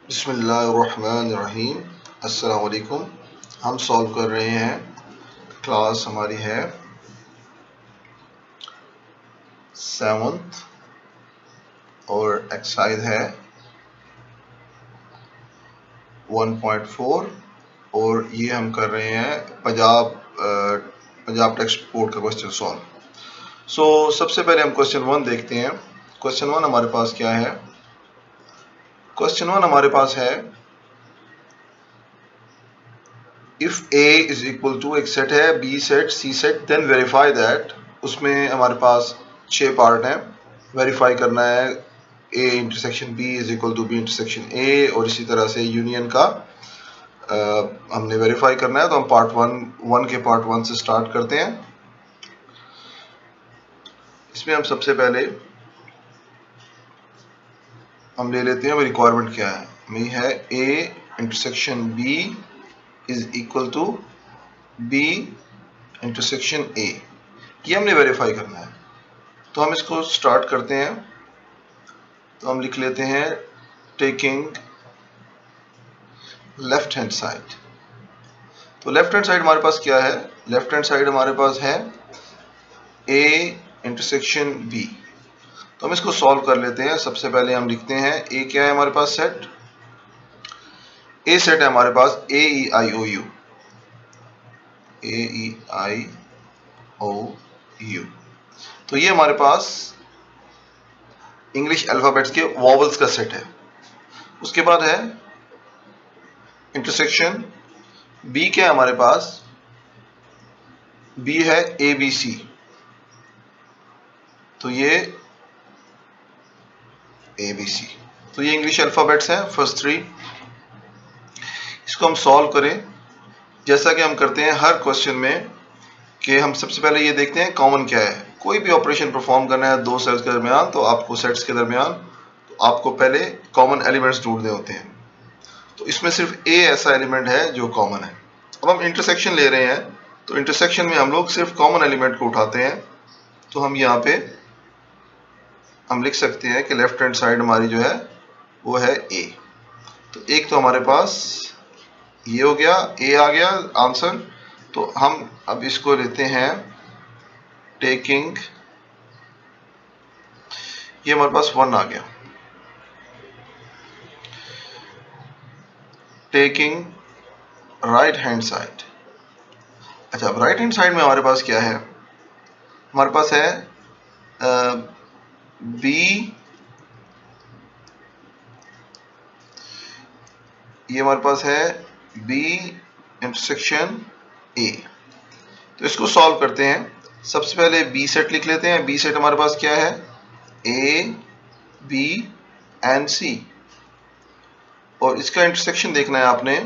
बिस्मिल्लाहिर्रहमानिर्रहीम। अस्सलाम वालेकुम। हम सॉल्व कर रहे हैं, क्लास हमारी है 7th और एक्सरसाइज है 1.4 और ये हम कर रहे हैं पंजाब टेक्स्ट बोर्ड का क्वेश्चन सॉल्व। सबसे पहले हम क्वेश्चन 1 देखते हैं। क्वेश्चन 1 हमारे पास क्या है? क्वेश्चन 1 हमारे पास है if A is equal to, एक सेट है B set C set, then verify that. उसमें हमारे पास 6 पार्ट हैं, वेरीफाई करना है A intersection B is equal to B intersection A, और इसी तरह से यूनियन का हमने वेरीफाई करना है। तो हम पार्ट 1 के पार्ट 1 से स्टार्ट करते हैं। इसमें हम सबसे पहले हम ले लेते हैं रिक्वायरमेंट क्या है। हमें है A intersection B is equal to B intersection A, ये हमने वेरीफाई करना है। तो हम इसको स्टार्ट करते हैं। तो हम लिख लेते हैं टेकिंग लेफ्ट हैंड साइड। तो लेफ्ट हैंड साइड हमारे पास क्या है? लेफ्ट हैंड साइड हमारे पास है A इंटरसेक्शन B। तो हम इसको सॉल्व कर लेते हैं। सबसे पहले हम लिखते हैं A क्या है हमारे पास सेट? A सेट है हमारे पास AEIOU, AEIOU। तो ये हमारे पास इंग्लिश अल्फाबेट्स के वॉवल्स का सेट है। उसके बाद है इंटरसेक्शन B क्या है हमारे पास? B है ABC। तो ये ABC, तो ये इंग्लिश अल्फाबेट्स हैं फर्स्ट 3। इसको हम सॉल्व करें जैसा कि हम करते हैं हर क्वेश्चन में, कि हम सबसे पहले ये देखते हैं कॉमन क्या है। कोई भी ऑपरेशन परफॉर्म करना है दो सेट्स के दरमियान, तो आपको सेट्स के दरमियान तो आपको पहले कॉमन एलिमेंट्स ढूंढने होते हैं। तो इसमें सिर्फ A ऐसा एलिमेंट है जो कॉमन है। अब हम इंटरसेक्शन ले रहे हैं, तो इंटरसेक्शन में हम लोग सिर्फ कॉमन एलिमेंट को उठाते हैं। तो हम यहाँ पे हम लिख सकते हैं कि लेफ्ट हैंड साइड हमारी जो है वो है A। तो एक तो हमारे पास ये हो गया, A आ गया आंसर। तो हम अब इसको लेते हैं टेकिंग, ये हमारे पास 1 आ गया। Taking right hand side. अच्छा, अब राइट हैंड साइड में हमारे पास क्या है? हमारे पास है B, ये हमारे पास है B इंटरसेक्शन A। तो इसको सॉल्व करते हैं। सबसे पहले B सेट लिख लेते हैं। B सेट हमारे पास क्या है? A, B एंड C, और इसका इंटरसेक्शन देखना है आपने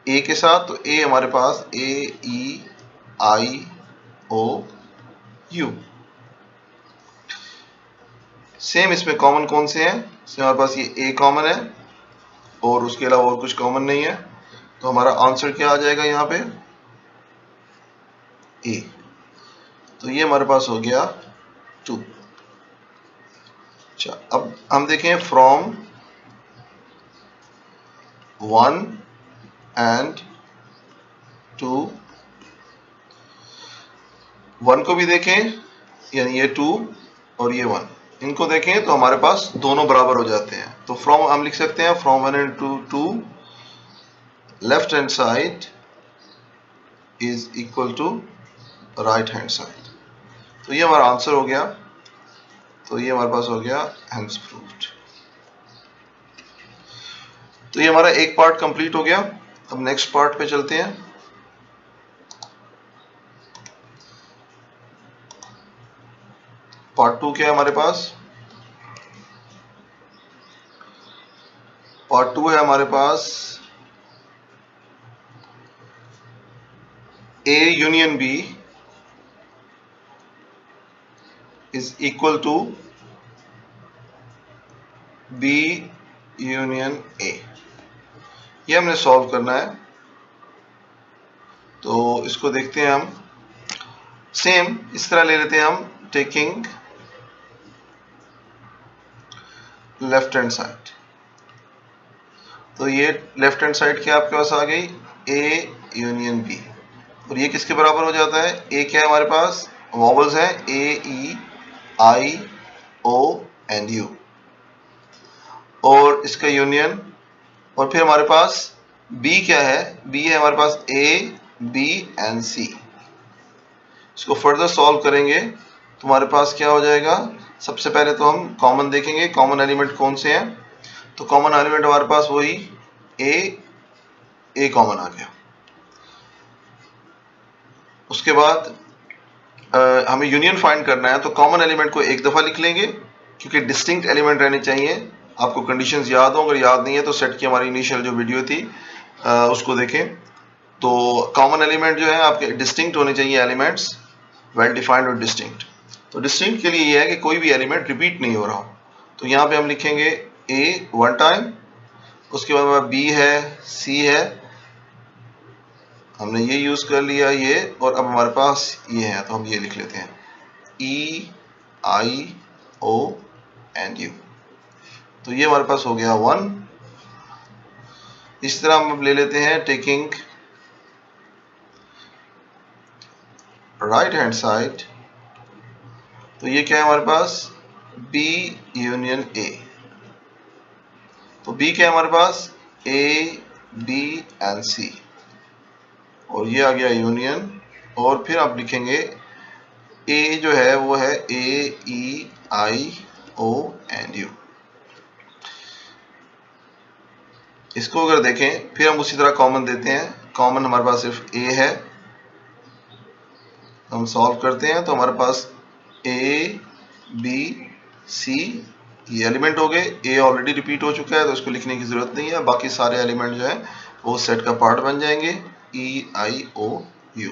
A के साथ। तो A हमारे पास AEIOU। सेम इसमें कॉमन कौन से हैं? इसमें हमारे पास ये A कॉमन है और उसके अलावा और कुछ कॉमन नहीं है। तो हमारा आंसर क्या आ जाएगा यहाँ पे? A। तो ये हमारे पास हो गया 2। अच्छा, अब हम देखें फ्रॉम 1 एंड 2, 1 को भी देखें, यानी ये 2 और ये 1, इनको देखें तो हमारे पास दोनों बराबर हो जाते हैं। तो फ्रॉम हम लिख सकते हैं from 1 and 2 left hand side is equal to right hand side. तो ये हमारा आंसर हो गया। तो ये हमारे पास हो गया हेंस प्रूव्ड। तो ये हमारा एक पार्ट कंप्लीट हो गया। अब नेक्स्ट पार्ट पे चलते हैं। पार्ट 2 क्या है हमारे पास? पार्ट 2 है हमारे पास A union B is equal to B union A। ये हमने सॉल्व करना है। तो इसको देखते हैं हम। सेम इस तरह ले लेते हैं हम टेकिंग लेफ्ट हैंड साइड। तो ये लेफ्ट हैंड साइड क्या आपके पास आ गई, ए यूनियन बी। और ये किसके बराबर हो जाता है, ए क्या है हमारे पास, वॉवल्स हैं ए E I O and you, और इसका यूनियन। और फिर हमारे पास बी क्या है, बी है हमारे पास ए बी एंड सी। इसको फर्दर सॉल्व करेंगे तो हमारे पास क्या हो जाएगा, सबसे पहले तो हम कॉमन देखेंगे, कॉमन एलिमेंट कौन से हैं। तो कॉमन एलिमेंट हमारे पास वही ए कॉमन आ गया। उसके बाद हमें यूनियन फाइंड करना है, तो कॉमन एलिमेंट को एक दफा लिख लेंगे क्योंकि डिस्टिंक्ट एलिमेंट रहने चाहिए। आपको कंडीशंस याद हो, अगर याद नहीं है तो सेट की हमारी इनिशियल जो वीडियो थी उसको देखें। तो कॉमन एलिमेंट जो है आपके डिस्टिंक्ट होने चाहिए, एलिमेंट्स वेल डिफाइंड और डिस्टिंक्ट। तो डिस्टिंक्ट के लिए ये है कि कोई भी एलिमेंट रिपीट नहीं हो रहा हो। तो यहाँ पे हम लिखेंगे ए वन टाइम, उसके बाद बी है, सी है, हमने ये यूज कर लिया ये, और अब हमारे पास ये है तो हम ये लिख लेते हैं ई आई ओ एंड यू। तो ये हमारे पास हो गया 1। इस तरह हम अब ले लेते हैं टेकिंग राइट हैंड साइड, तो ये क्या है हमारे पास, बी यूनियन ए। तो बी क्या है हमारे पास, ए बी एंड सी, और ये आ गया यूनियन। और फिर आप लिखेंगे ए जो है वो है ए E I O and you. इसको अगर देखें फिर हम उसी तरह कॉमन देते हैं, कॉमन हमारे पास सिर्फ ए है, हम सॉल्व करते हैं तो हमारे पास ए बी सी ये एलिमेंट हो गए। ए ऑलरेडी रिपीट हो चुका है तो इसको लिखने की जरूरत नहीं है, बाकी सारे एलिमेंट जो है वो सेट का पार्ट बन जाएंगे, ई आई ओ यू।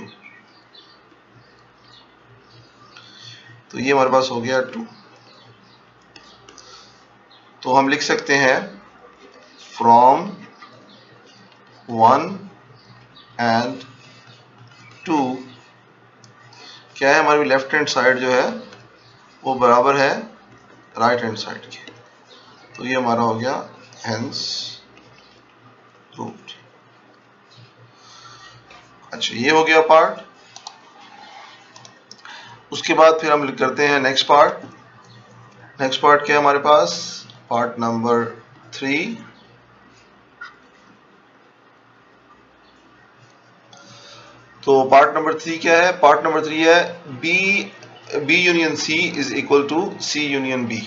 तो ये हमारे पास हो गया 2। तो हम लिख सकते हैं फ्रॉम 1 एंड 2 क्या है, हमारी लेफ्ट हैंड साइड जो है वो बराबर है राइट हैंड साइड के। तो ये हमारा हो गया हेंस प्रूव्ड। अच्छा ये हो गया पार्ट। उसके बाद फिर हम करते हैं नेक्स्ट पार्ट। नेक्स्ट पार्ट क्या है हमारे पास, पार्ट नंबर 3। तो पार्ट नंबर 3 क्या है, पार्ट नंबर 3 है B union C is equal to C union B.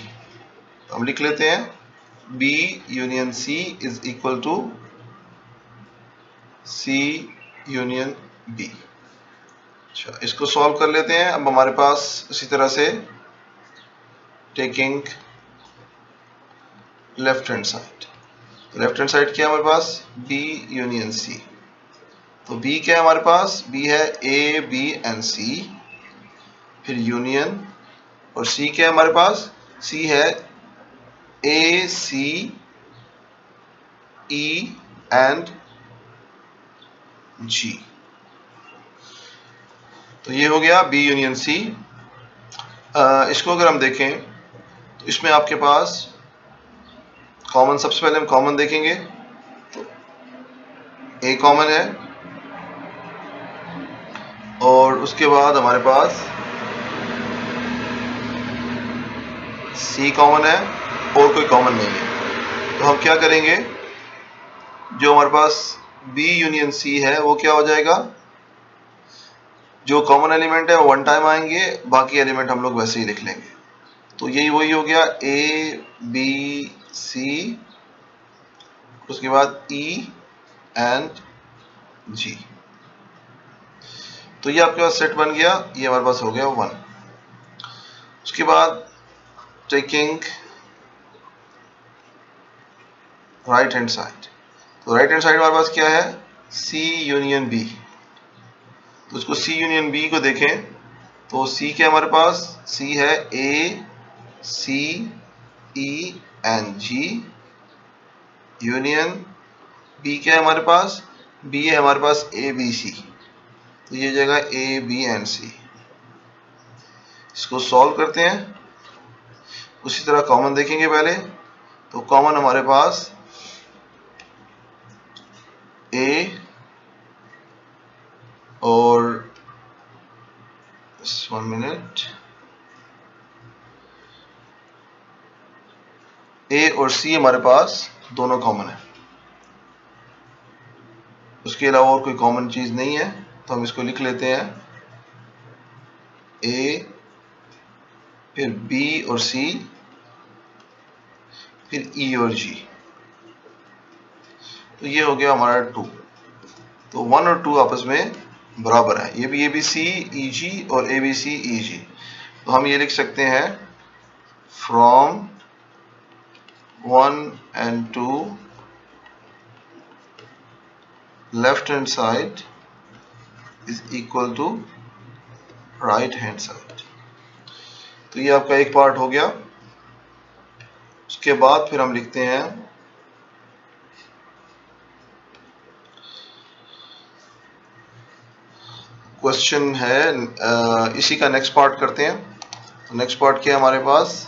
हम लिख लेते हैं B union C is equal to C union B. अच्छा इसको सॉल्व कर लेते हैं। अब हमारे पास इसी तरह से taking left hand side, left hand side क्या है हमारे पास, बी यूनियन सी। तो बी क्या है हमारे पास, बी है ए बी एंड सी, फिर यूनियन, और सी क्या है हमारे पास, सी है ए सी ई एंड जी। तो ये हो गया बी यूनियन सी। इसको अगर हम देखें तो इसमें आपके पास कॉमन, सबसे पहले हम कॉमन देखेंगे तो ए कॉमन है, और उसके बाद हमारे पास सी कॉमन है और कोई कॉमन नहीं है। तो हम क्या करेंगे, जो हमारे पास बी यूनियन सी है वो क्या हो जाएगा, जो कॉमन एलिमेंट है वो 1 टाइम आएंगे, बाकी एलिमेंट हम लोग वैसे ही लिख लेंगे। तो यही वही हो गया ए बी सी, उसके बाद ई एंड जी। तो ये आपके पास सेट बन गया, ये हमारे पास हो गया 1। उसके बाद टेकिंग राइट हैंड साइड, तो राइट हैंड साइड हमारे पास क्या है, सी यूनियन बी। तो उसको सी यूनियन बी को देखें तो सी क्या हमारे पास, सी है A C E and G, union B क्या है हमारे पास, बी है हमारे पास ए बी सी। तो ये जगह ए बी एंड सी। इसको सॉल्व करते हैं, उसी तरह कॉमन देखेंगे पहले। तो कॉमन हमारे पास ए और 1 मिनट, ए और सी हमारे पास दोनों कॉमन है, उसके अलावा और कोई कॉमन चीज नहीं है, तो हम इसको लिख लेते हैं ए, फिर बी और सी, फिर ई और जी। तो ये हो गया हमारा 2। तो 1 और 2 आपस में बराबर है, ये भी ए बी सी ई जी और ए बी सी ई जी। तो हम ये लिख सकते हैं from 1 and 2 left hand side is equal to right hand side. तो ये आपका एक पार्ट हो गया। उसके बाद फिर हम लिखते हैं क्वेश्चन है, इसी का नेक्स्ट पार्ट करते हैं। तो नेक्स्ट पार्ट क्या है हमारे पास?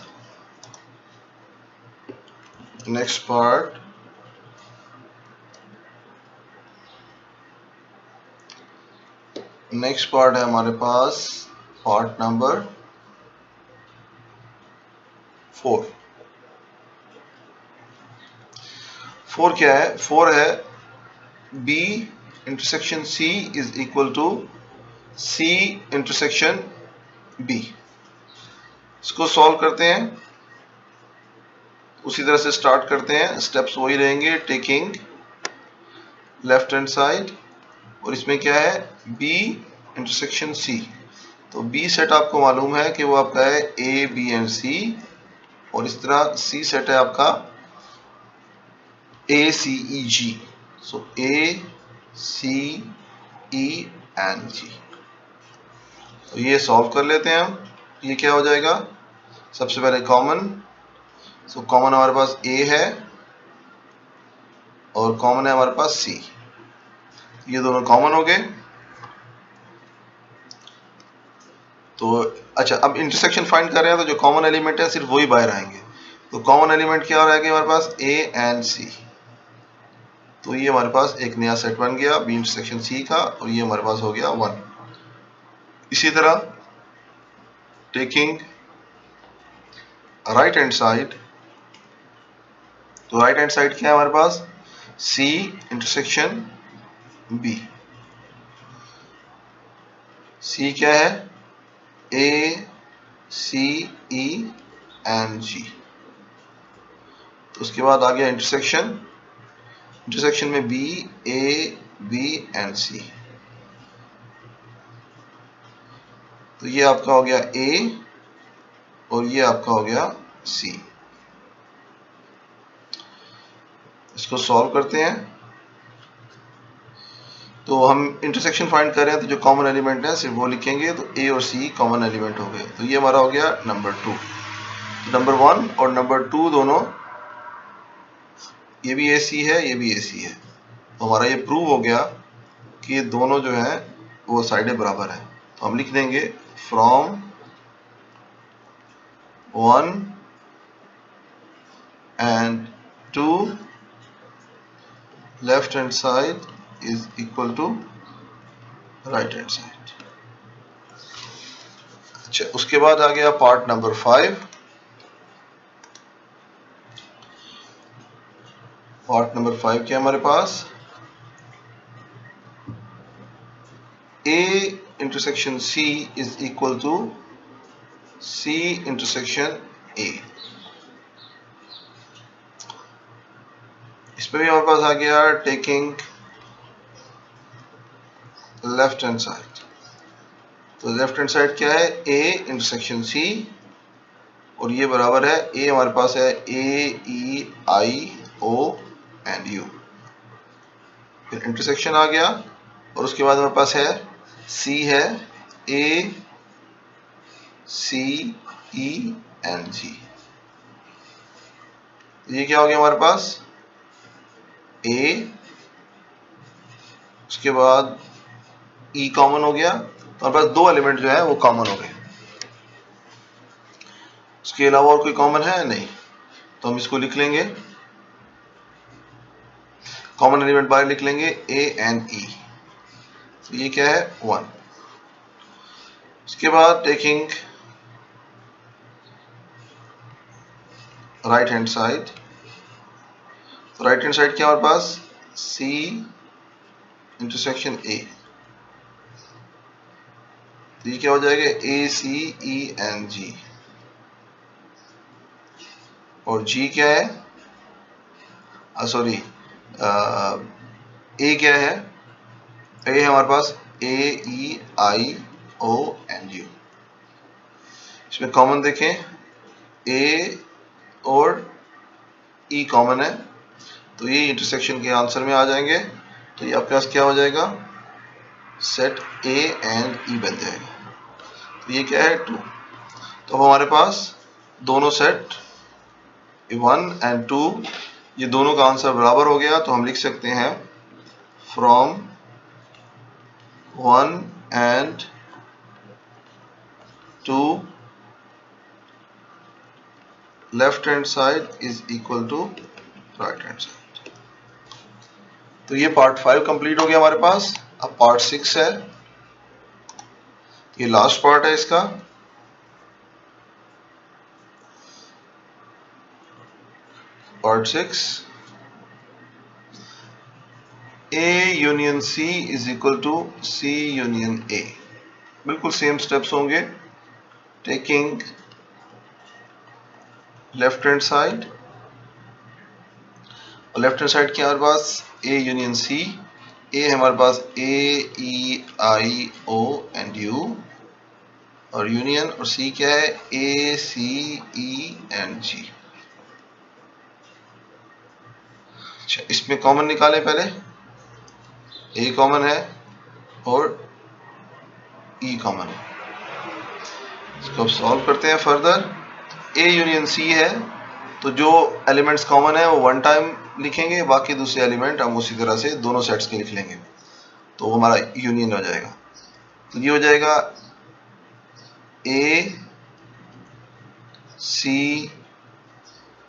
नेक्स्ट पार्ट है हमारे पास पार्ट नंबर 4। 4 क्या है? 4 है B intersection C is equal to C intersection B। इसको सॉल्व करते हैं, उसी तरह से स्टार्ट करते हैं, स्टेप्स वही रहेंगे, टेकिंग लेफ्ट हैंड साइड, और इसमें क्या है B इंटरसेक्शन C। तो B सेट आपको मालूम है कि वो आपका है A B एंड C, और इस तरह C सेट है आपका A C E G। So A C E and G। तो ये सॉल्व कर लेते हैं हम। ये क्या हो जाएगा? सबसे पहले कॉमन, सो कॉमन हमारे पास A है और कॉमन है हमारे पास C। ये दोनों कॉमन हो गए। तो अच्छा, अब इंटरसेक्शन फाइंड कर रहे हैं, तो जो कॉमन एलिमेंट है सिर्फ वही बाहर आएंगे। तो कॉमन एलिमेंट क्या हो रहा है कि हमारे पास A एंड C। तो ये हमारे पास एक नया सेट बन गया B इंटरसेक्शन C का, और ये हमारे पास हो गया 1। इसी तरह टेकिंग राइट हैंड साइड, तो राइट हैंड साइड क्या है हमारे पास? C intersection B। C क्या है? A C E and G। तो उसके बाद आ गया इंटरसेक्शन में B A B and C। तो ये आपका हो गया A और ये आपका हो गया C। इसको सॉल्व करते हैं। तो हम इंटरसेक्शन फाइंड कर रहे हैं, तो जो कॉमन एलिमेंट है सिर्फ वो लिखेंगे, तो A और C कॉमन एलिमेंट हो गए। तो ये हमारा हो गया नंबर 2। तो नंबर 1 और नंबर 2 दोनों, ये भी AC है, ये भी AC है। तो हमारा ये प्रूव हो गया कि ये दोनों जो है वो साइडें बराबर है। तो हम लिख देंगे from 1 and 2 left hand side is equal to right hand side. अच्छा, उसके बाद आ गया पार्ट नंबर 5। पार्ट नंबर 5 क्या हमारे पास? A intersection C is equal to C intersection A। इसमें भी हमारे पास आ गया टेकिंग लेफ्ट हैंड साइड। तो लेफ्ट हैंड साइड क्या है? A इंटरसेक्शन C, और ये बराबर है A हमारे पास है A E I O and U। फिर इंटरसेक्शन आ गया, और उसके बाद हमारे पास है C है A C E and G। ये क्या हो गया हमारे पास? A, उसके बाद E कॉमन हो गया, तो हमारे पास दो एलिमेंट जो है वो कॉमन हो गए। उसके अलावा और कोई कॉमन है नहीं, तो हम इसको लिख लेंगे। कॉमन एलिमेंट बाहर लिख लेंगे ए एंड ई, तो ये क्या है 1। इसके बाद टेकिंग राइट हैंड साइड, तो राइट हैंड साइड क्या हमारे पास सी इंटरसेक्शन ए, तो ये क्या हो जाएगा ए सी ई एन जी, और जी क्या है सॉरी ए क्या है, ए है हमारे पास ए E I O N you. इसमें कॉमन देखें ए और ई कॉमन है, तो ये इंटरसेक्शन के आंसर में आ जाएंगे, तो ये आपके पास क्या हो जाएगा सेट ए एंड ई बन जाएगा, तो ये क्या है 2। तो अब हमारे पास दोनों सेट 1 एंड 2 ये दोनों का आंसर बराबर हो गया, तो हम लिख सकते हैं from 1 and 2 left hand side is equal to right hand side. तो ये पार्ट 5 कंप्लीट हो गया हमारे पास। अब पार्ट 6 है, ये लास्ट पार्ट है इसका। Part 6 A union C is equal to C union A, बिल्कुल सेम स्टेप्स होंगे। टेकिंग लेफ्ट हैंड साइड, और लेफ्ट हैंड साइड क्या है हमारे पास ए यूनियन सी, ए है हमारे पास ए E I O and you, और यूनियन और सी क्या है ए सी ई एंड जी। अच्छा, इसमें कॉमन निकालें पहले, ए कॉमन है और ई कॉमन है। इसको अब सॉल्व करते हैं फर्दर। ए यूनियन सी है, तो जो एलिमेंट्स कॉमन है वो 1 टाइम लिखेंगे, बाकी दूसरे एलिमेंट हम उसी तरह से दोनों सेट्स के लिख लेंगे, तो वो हमारा यूनियन हो जाएगा। तो ये हो जाएगा ए C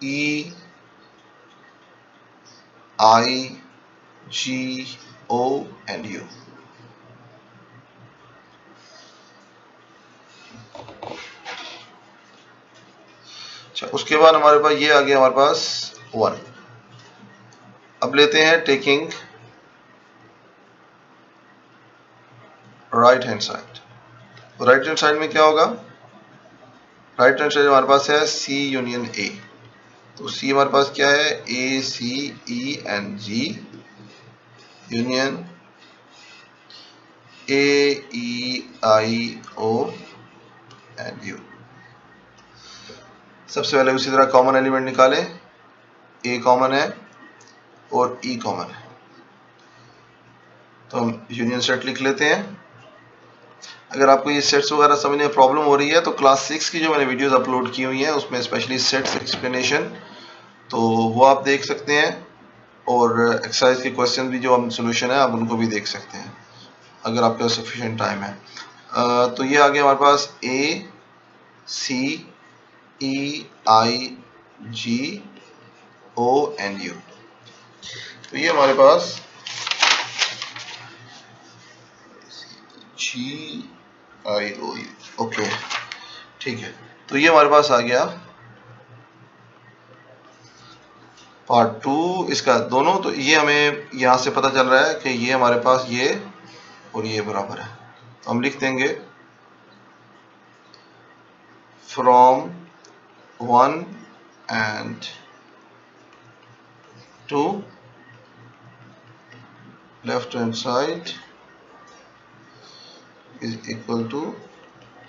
E I ji O and you. अच्छा, उसके बाद हमारे पास ये आ गया हमारे पास 1। अब लेते हैं टेकिंग राइट हैंड साइड। तो राइट हैंड साइड में क्या होगा, राइट हैंड साइड हमारे पास है सी यूनियन ए, तो सी हमारे पास क्या है A C E and G union A E I O and U. सबसे पहले उसी तरह कॉमन एलिमेंट निकालें, ए कॉमन है और ई कॉमन है, तो हम यूनियन सेट लिख लेते हैं। अगर आपको ये सेट्स वगैरह समझने में प्रॉब्लम हो रही है तो क्लास 6 की जो मैंने वीडियोस अपलोड की हुई हैं उसमें स्पेशली सेट्स एक्सप्लेनेशन, तो वो आप देख सकते हैं, और एक्सरसाइज के क्वेश्चन भी जो हम सोल्यूशन है आप उनको भी देख सकते हैं अगर आपके पास सफिशिएंट टाइम है। तो ये आ गया हमारे पास ए C E I ji O and you, तो ये हमारे पास जी आई ओ यू, ओके ठीक है। तो ये हमारे पास आ गया पार्ट 2 इसका दोनों। तो ये हमें यहाँ से पता चल रहा है कि ये हमारे पास ये और ये बराबर है, तो हम लिख देंगे from 1 and 2 left hand side is equal to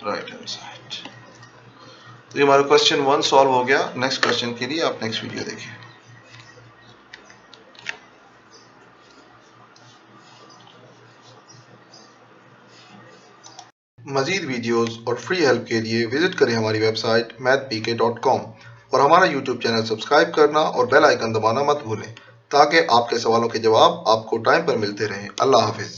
right hand side. तो ये हमारा क्वेश्चन 1 सॉल्व हो गया। नेक्स्ट क्वेश्चन के लिए आप नेक्स्ट वीडियो देखिए। मजीद वीडियोस और फ्री हेल्प के लिए विजिट करें हमारी वेबसाइट mathpk.com और हमारा यूट्यूब चैनल सब्सक्राइब करना और बेल आइकन दबाना मत भूलें, ताकि आपके सवालों के जवाब आपको टाइम पर मिलते रहें। अल्लाह हाफिज़।